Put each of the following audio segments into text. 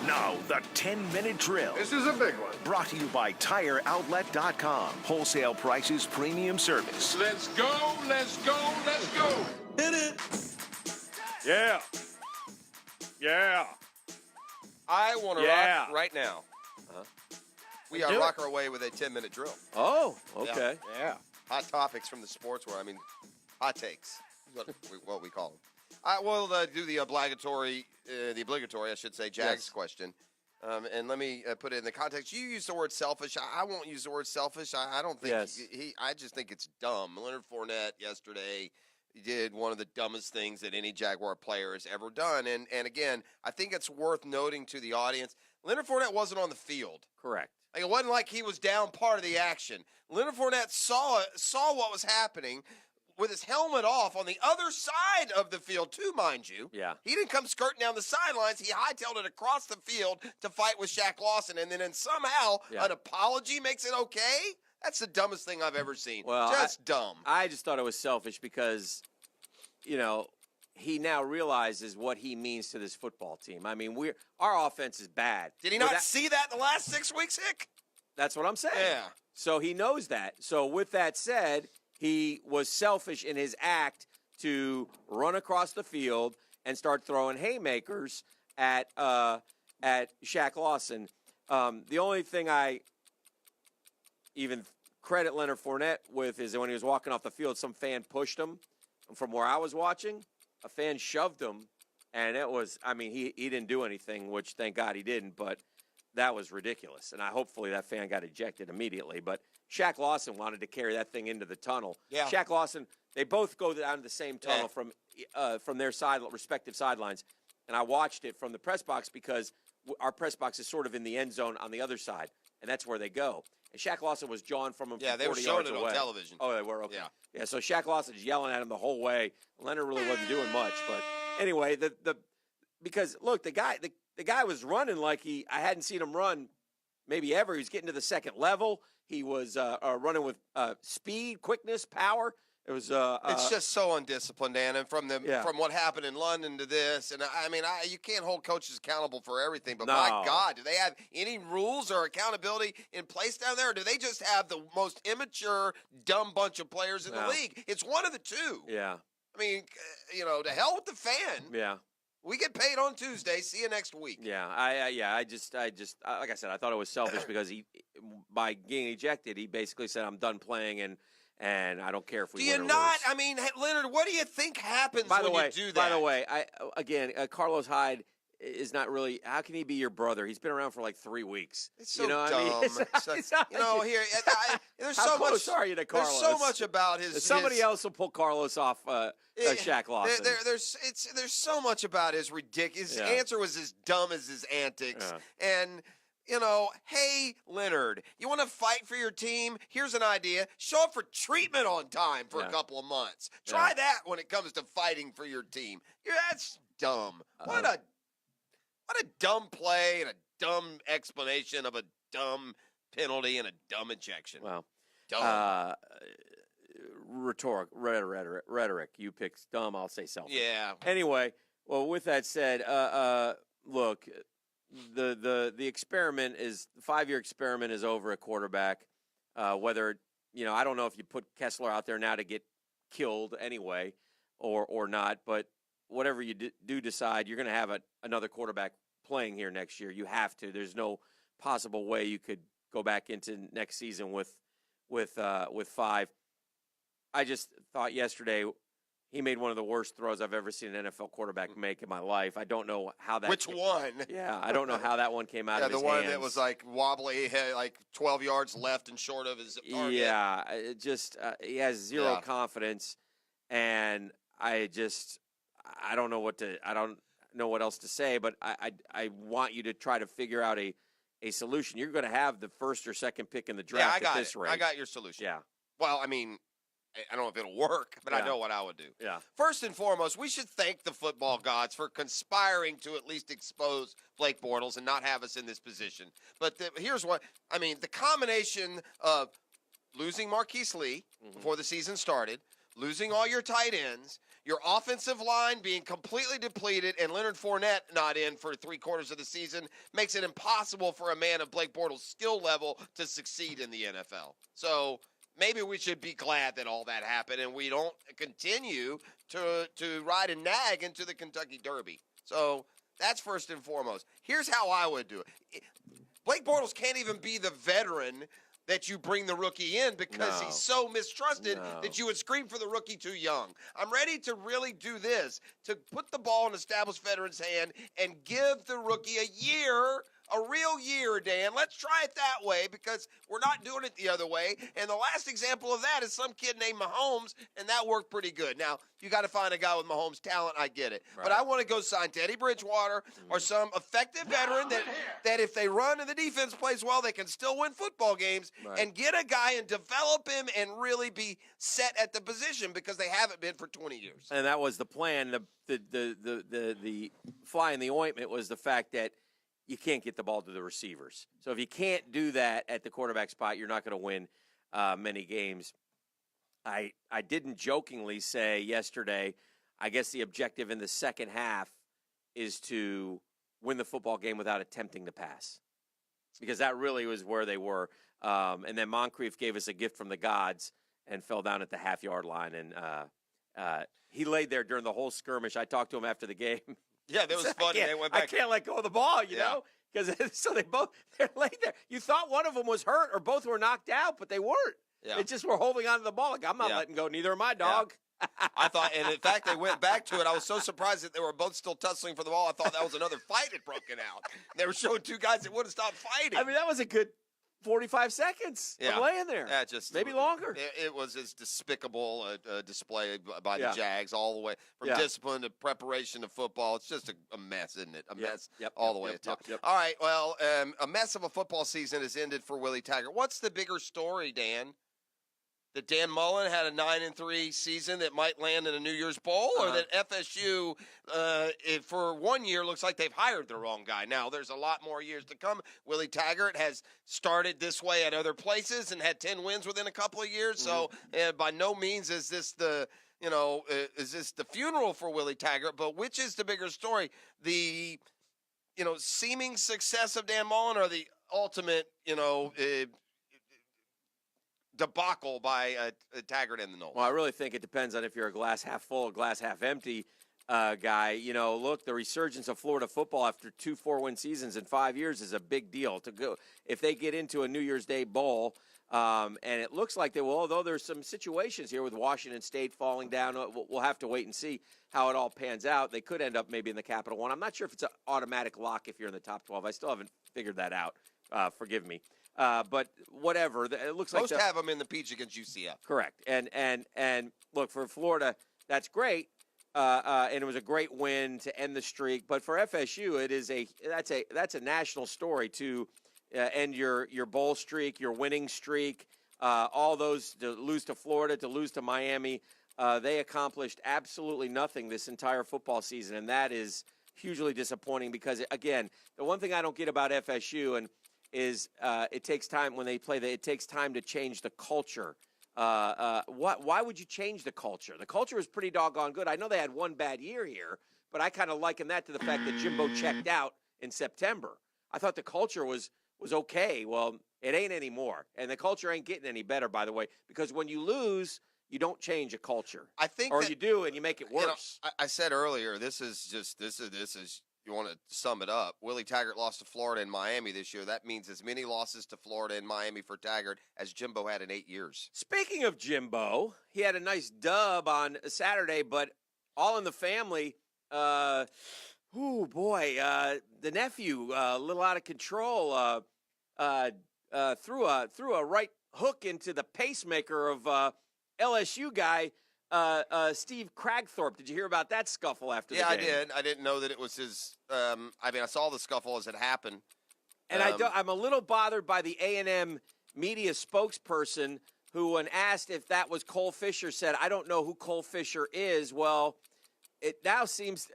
Now, the 10-minute drill. This is a big one. Brought to you by TireOutlet.com. Wholesale prices, premium service. Let's go, let's go, let's go. Hit it. Yeah. Yeah. I want to rock right now. We are Do it. rock our way with a 10-minute drill. Oh, okay. Yeah. Hot topics from the sports world. I mean, hot takes is what we call them. I will do the obligatory, I should say, Jags question. And let me put it in the context. You use the word selfish. I won't use the word selfish. I don't think I just think it's dumb. Leonard Fournette yesterday did one of the dumbest things that any Jaguar player has ever done. And again, I think it's worth noting to the audience, Leonard Fournette wasn't on the field. Correct. Like, it wasn't like he was down part of the action. Leonard Fournette saw what was happening with his helmet off on the other side of the field, too, mind you. Yeah. He didn't come skirting down the sidelines. He hightailed it across the field to fight with Shaq Lawson, and then somehow an apology makes it okay? That's the dumbest thing I've ever seen. Well, just dumb. I just thought it was selfish because, he now realizes what he means to this football team. I mean, our offense is bad. Did he not see that the last 6 weeks, Hick? That's what I'm saying. Yeah. So he knows that. So with that said, he was selfish in his act to run across the field and start throwing haymakers at Shaq Lawson. The only thing I even credit Leonard Fournette with is when he was walking off the field, some fan pushed him from where I was watching. A fan shoved him, and it was, he didn't do anything, which thank God he didn't, but that was ridiculous. And hopefully that fan got ejected immediately. But Shaq Lawson wanted to carry that thing into the tunnel. Yeah. Shaq Lawson, they both go down to the same tunnel from their respective sidelines. And I watched it from the press box because our press box is sort of in the end zone on the other side, and that's where they go. And Shaq Lawson was jawing from him from 40 yards away. Yeah, they were showing it on television. Oh, they were? Okay. Yeah, so Shaq Lawson's yelling at him the whole way. Leonard really wasn't doing much. But anyway, because, look, the guy was running like I hadn't seen him run maybe ever. He was getting to the second level. He was running with speed, quickness, power. It was. It's just so undisciplined, Dan, and from what happened in London to this, and you can't hold coaches accountable for everything. But my God, do they have any rules or accountability in place down there? Or do they just have the most immature, dumb bunch of players in the league? It's one of the two. Yeah. I mean, to hell with the fan. Yeah. We get paid on Tuesday. See you next week. Yeah, I just, like I said, I thought it was selfish because by getting ejected, he basically said, "I'm done playing," and I don't care if we win or lose. I mean, Leonard, what do you think happens when you do that? By the way, Carlos Hyde is not really. How can he be your brother? He's been around for like 3 weeks. It's so dumb. There's how so close much. Are you to Carlos? There's so much about his. Somebody else will pull Carlos off Shaq Lawson. There's so much about his ridiculous. His answer was as dumb as his antics, and. Hey, Leonard, you want to fight for your team? Here's an idea. Show up for treatment on time for a couple of months. Try that when it comes to fighting for your team. That's dumb. What a dumb play and a dumb explanation of a dumb penalty and a dumb ejection. Well, dumb. Rhetoric. You pick dumb, I'll say selfish. Yeah. Anyway, well, with that said, look, the experiment is the 5-year experiment is over at quarterback. Whether I don't know if you put Kessler out there now to get killed anyway, or not. But whatever you do decide, you're going to have another quarterback playing here next year. You have to. There's no possible way you could go back into next season with 5. I just thought yesterday. He made one of the worst throws I've ever seen an NFL quarterback make in my life. I don't know how that. Which one? Yeah, I don't know how that one came out of his hands. Yeah, the one that was like wobbly, like 12 yards left and short of his target. Yeah, it just he has zero confidence, and I don't know what else to say. But I want you to try to figure out a solution. You're going to have the first or second pick in the draft at this rate. I got your solution. Yeah. Well, I mean. I don't know if it'll work, but I know what I would do. Yeah. First and foremost, we should thank the football gods for conspiring to at least expose Blake Bortles and not have us in this position. But here's what the combination of losing Marquise Lee before the season started, losing all your tight ends, your offensive line being completely depleted and Leonard Fournette not in for 3/4 of the season makes it impossible for a man of Blake Bortles' skill level to succeed in the NFL. So maybe we should be glad that all that happened and we don't continue to ride and nag into the Kentucky Derby. So that's first and foremost. Here's how I would do it. Blake Bortles can't even be the veteran that you bring the rookie in because he's so mistrusted that you would scream for the rookie too young. I'm ready to really do this, to put the ball in established veteran's hand and give the rookie a year, a real year, Dan. Let's try it that way because we're not doing it the other way. And the last example of that is some kid named Mahomes, and that worked pretty good. Now, you got to find a guy with Mahomes' talent. I get it. Right. But I want to go sign Teddy Bridgewater or some effective veteran that if they run and the defense plays well, they can still win football games and get a guy and develop him and really be set at the position because they haven't been for 20 years. And that was the plan. The fly in the ointment was the fact that you can't get the ball to the receivers. So if you can't do that at the quarterback spot, you're not going to win many games. I didn't jokingly say yesterday, I guess the objective in the second half is to win the football game without attempting to pass, because that really was where they were. And then Moncrief gave us a gift from the gods and fell down at the half-yard line. And he laid there during the whole skirmish. I talked to him after the game. Yeah, that was funny. They went back. I can't let go of the ball, you know, because so they're laid there. You thought one of them was hurt or both were knocked out, but they weren't. Yeah. They just were holding on to the ball. Like, I'm not letting go. Neither am I, dog. Yeah. I thought, and in fact, they went back to it. I was so surprised that they were both still tussling for the ball. I thought that was another fight had broken out. They were showing two guys that wouldn't stop fighting. I mean, that was a good 45 seconds of laying there. Yeah, just maybe longer. It was as despicable a display by the Jags all the way from discipline to preparation to football. It's just a mess, isn't it? A mess all the way to top. All right, well, a mess of a football season has ended for Willie Taggart. What's the bigger story, Dan? That Dan Mullen had a 9-3 season that might land in a New Year's Bowl, or that FSU, for 1 year, looks like they've hired the wrong guy. Now, there's a lot more years to come. Willie Taggart has started this way at other places and had 10 wins within a couple of years. So, by no means is this the funeral for Willie Taggart. But which is the bigger story? The, seeming success of Dan Mullen, or the ultimate, debacle by Taggart and the Knowles? Well, I really think it depends on if you're a glass half full or glass half empty guy. Look, the resurgence of Florida football after 2 4-win seasons in 5 years is a big deal. To go if they get into a New Year's Day bowl, and it looks like they will, although there's some situations here with Washington State falling down. We'll have to wait and see how it all pans out. They could end up maybe in the Capital One. I'm not sure if it's an automatic lock if you're in the top 12. I still haven't figured that out. Forgive me. But whatever, it looks like most have them in the peach against UCF. Correct, and look, for Florida, that's great, and it was a great win to end the streak. But for FSU, that's a national story to end your bowl streak, your winning streak. All those, to lose to Florida, to lose to Miami, they accomplished absolutely nothing this entire football season, and that is hugely disappointing. Because again, the one thing I don't get about FSU is it takes time when they play. It takes time to change the culture. Why would you change the culture? The culture is pretty doggone good. I know they had one bad year here, but I kind of liken that to the fact that Jimbo checked out in September. I thought the culture was okay. Well, it ain't anymore, and the culture ain't getting any better, by the way, because when you lose, you don't change a culture. I think, or you do, and you make it worse. I said earlier, this is. You want to sum it up. Willie Taggart lost to Florida and Miami this year. That means as many losses to Florida and Miami for Taggart as Jimbo had in 8 years. Speaking of Jimbo, he had a nice dub on Saturday, but All in the Family, the nephew, a little out of control, threw a right hook into the pacemaker of LSU guy, Steve Cragthorpe. Did you hear about that scuffle after the game? Yeah, I did. I didn't know that it was his. I saw the scuffle as it happened. And I'm a little bothered by the A&M media spokesperson who, when asked if that was Cole Fisher, said, "I don't know who Cole Fisher is." Well, it now seems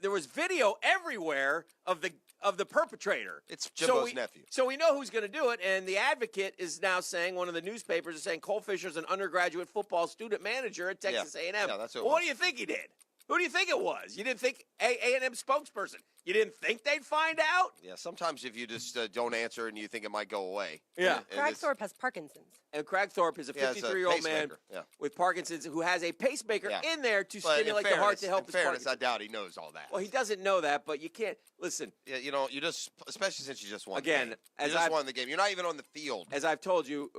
there was video everywhere of of the perpetrator. It's Jimbo's we, nephew. So we know who's going to do it, and the Advocate is now saying, one of the newspapers is saying, Cole Fisher's an undergraduate football student manager at Texas A&M. Yeah, that's what do you think he did? Who do you think it was? You didn't think A&M spokesperson? You didn't think they'd find out? Yeah, sometimes if you just don't answer and you think it might go away. Yeah. Cragthorpe has Parkinson's. And Cragthorpe is a Yeah, it's a 53-year-old man pacemaker, with Parkinson's who has a pacemaker Yeah. in there to But stimulate the heart to help in his fairness, Parkinson's. I doubt he knows all that. Well, he doesn't know that, but you can't listen. Yeah, you just, especially since you just won Again, the game. as You just I've- won the game. You're not even on the field. As I've told you,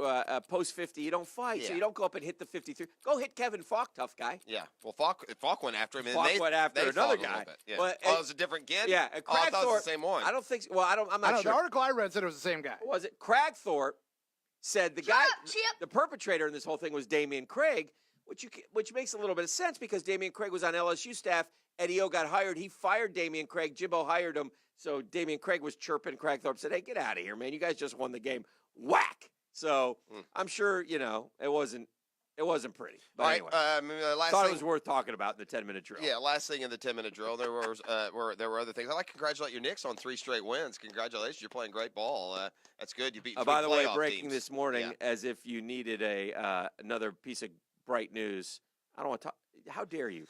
post 50, you don't fight, so Yeah. you don't go up and hit the 53. Go hit Kevin Falk, tough guy. Yeah. Well, Falk went after him. And Falk they, went after they another fought a little guy. bit. Yeah. Well, it was a different kid? Yeah, and Oh, I thought it was Cragthorpe- the same one. I don't think so. Well, I'm I not know, sure. the article I read said it was the same guy. Was it Cragthorpe said the guy, up, Chip. the perpetrator in this whole thing was Damian Craig, which makes a little bit of sense because Damian Craig was on LSU staff. Eddie O got hired. He fired Damian Craig. Jimbo hired him. So Damian Craig was chirping. Cragthorpe said, "Hey, get out of here, man! You guys just won the game." Whack. So I'm sure it wasn't pretty. But All anyway, right. Last thought thing, it was worth talking about in the 10-minute drill. Yeah, last thing in the 10-minute drill, there were other things. I'd like to congratulate your Knicks on 3 straight wins. Congratulations, you're playing great ball. That's good. You beat 3 by the way, playoff breaking teams. this morning, Yeah. as if you needed another piece of bright news. I don't want to talk. How dare you?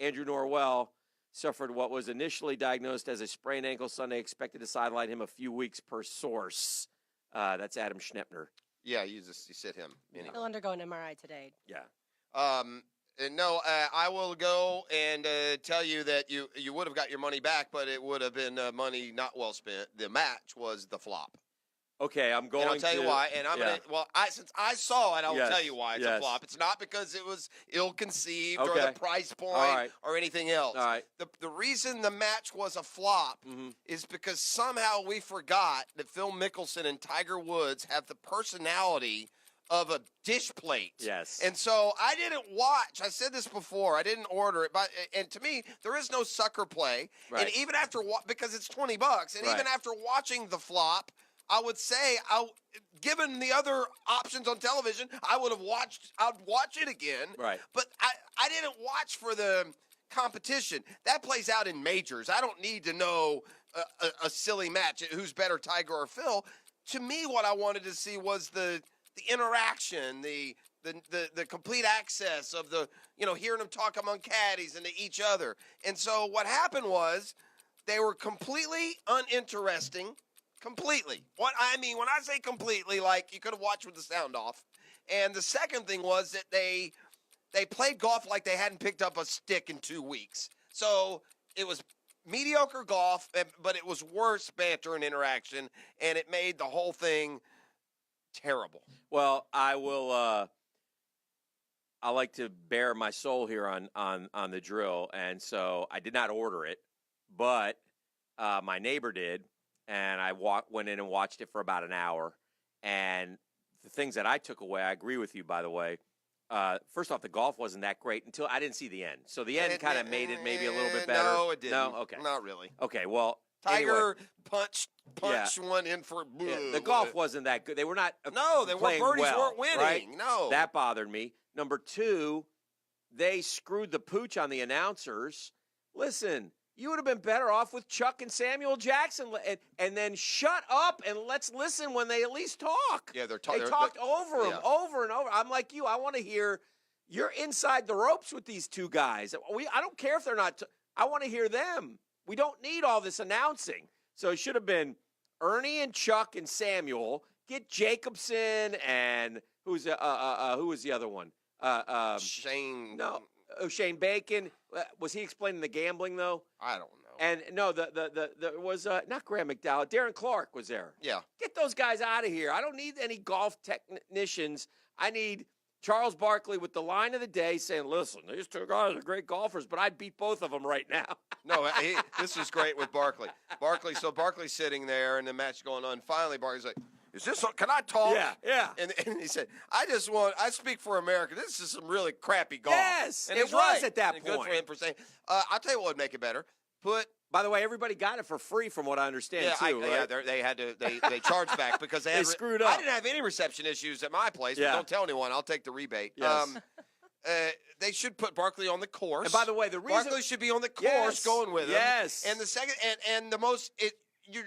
Andrew Norwell suffered what was initially diagnosed as a sprained ankle Sunday, expected to sideline him a few weeks per source. That's Adam Schnepner. Yeah, you sit him. Anyway. He'll undergo an MRI today. Yeah. And no, I will go and tell you that you would have got your money back, but it would have been money not well spent. The match was the flop. Okay, I'm going And I'll tell you why. And I'm yeah. since I saw it, I will Yes, tell you why it's a yes. flop. It's not because it was ill-conceived or Okay. the price point All right. or anything else. All right. The reason the match was a flop is because somehow we forgot that Phil Mickelson and Tiger Woods have the personality of a dish plate. Yes. And so I didn't watch. I said this before. I didn't order it. But and to me, there is no sucker play. Right. And even after because it's $20, and Right. even after watching the flop, I would say, given the other options on television, I'd watch it again. Right. But I didn't watch for the competition. That plays out in majors. I don't need to know a silly match. Who's better, Tiger or Phil? To me, what I wanted to see was the interaction, the complete access of hearing them talk among caddies and to each other. And so what happened was they were completely uninteresting. Completely. When I say completely, like you could have watched with the sound off. And the second thing was that they played golf like they hadn't picked up a stick in 2 weeks. So it was mediocre golf, but it was worse banter and interaction, and it made the whole thing terrible. Well, I will. I like to bare my soul here on the drill, and so I did not order it, but my neighbor did, and I went in and watched it for about an hour. And the things that I took away, I agree with you, by the way. First off, the golf wasn't that great until I didn't see the end. So the end kind of made it maybe a little bit better. No, it didn't. No, okay, Not really. okay. Well, Tiger anyway, punched one in for the golf wasn't that good. They were not. No, they playing weren't. Birdies well, weren't winning. right? No, That bothered me. Number two, they screwed the pooch on the announcers. Listen, you would have been better off with Chuck and Samuel Jackson, and then shut up and let's listen when they at least talk. Yeah, They talked over him, over and over. I'm like you. I want to hear. You're inside the ropes with these two guys. I don't care if they're not. I want to hear them. We don't need all this announcing. So it should have been Ernie and Chuck and Samuel. Get Jacobson and who was the other one? Shane. No, Shane Bacon. Was he explaining the gambling though? I don't know. And no, the was not Graham McDowell. Darren Clark was there. Yeah. Get those guys out of here. I don't need any golf technicians. I need Charles Barkley with the line of the day saying, "Listen, these two guys are great golfers, but I'd beat both of them right now." No, this is great with Barkley. Barkley's sitting there, and the match is going on. Finally, Barkley's like, "Is this? Can I talk?" Yeah. And he said, I speak for America. This is some really crappy golf." Yes, and it he's was right. at that And good point. for him for saying. I'll tell you what would make it better. By the way, everybody got it for free, from what I understand, too. Right? They had to. They charged back because they They had screwed up. I didn't have any reception issues at my place. Yeah. But don't tell anyone. I'll take the rebate. Yes. they should put Barkley on the course. And by the way, the reason Barkley should be on the course Yes, going with him. yes. And the second, and the most,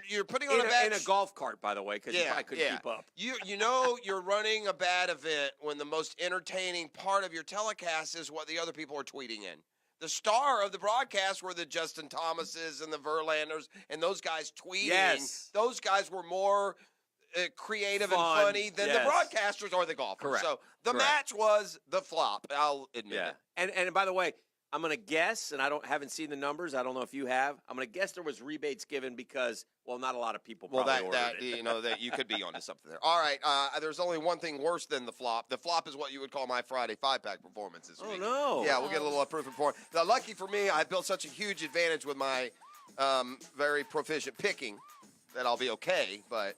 you're putting on in a bad in a golf cart, by the way, because you probably couldn't keep up. You know you're running a bad event when the most entertaining part of your telecast is what the other people are tweeting in. The star of the broadcast were the Justin Thomases and the Verlanders and those guys tweeting. Yes. Those guys were more creative Fun, and funny than the yes. broadcasters or the golfers. Correct. So the Correct. match was the flop. I'll admit Yeah. it. And by the way, I'm going to guess, and haven't seen the numbers. I don't know if you have. I'm going to guess there was rebates given because, well, not a lot of people Well, probably that ordered it. you know that you could be onto something there. All right, there's only one thing worse than the flop. The flop is what you would call my Friday 5-pack performance this week. Oh, no. Yeah, we'll get a little proof of performance. Now, lucky for me, I built such a huge advantage with my very proficient picking that I'll be okay. But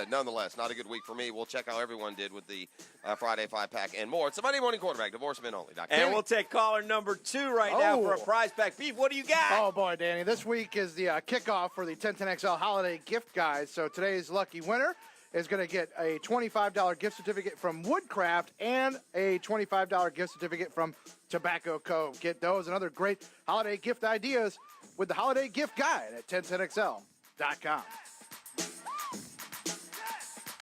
nonetheless, not a good week for me. We'll check how everyone did with the Friday 5-pack and more. It's the Monday Morning Quarterback, divorcemenonly.com. And we'll take caller number 2 right now for a prize pack. Beef, what do you got? Oh, boy, Danny. This week is the kickoff for the 1010XL Holiday Gift Guide. So today's lucky winner is going to get a $25 gift certificate from Woodcraft and a $25 gift certificate from Tobacco Cove. Get those and other great holiday gift ideas with the Holiday Gift Guide at 1010XL.com.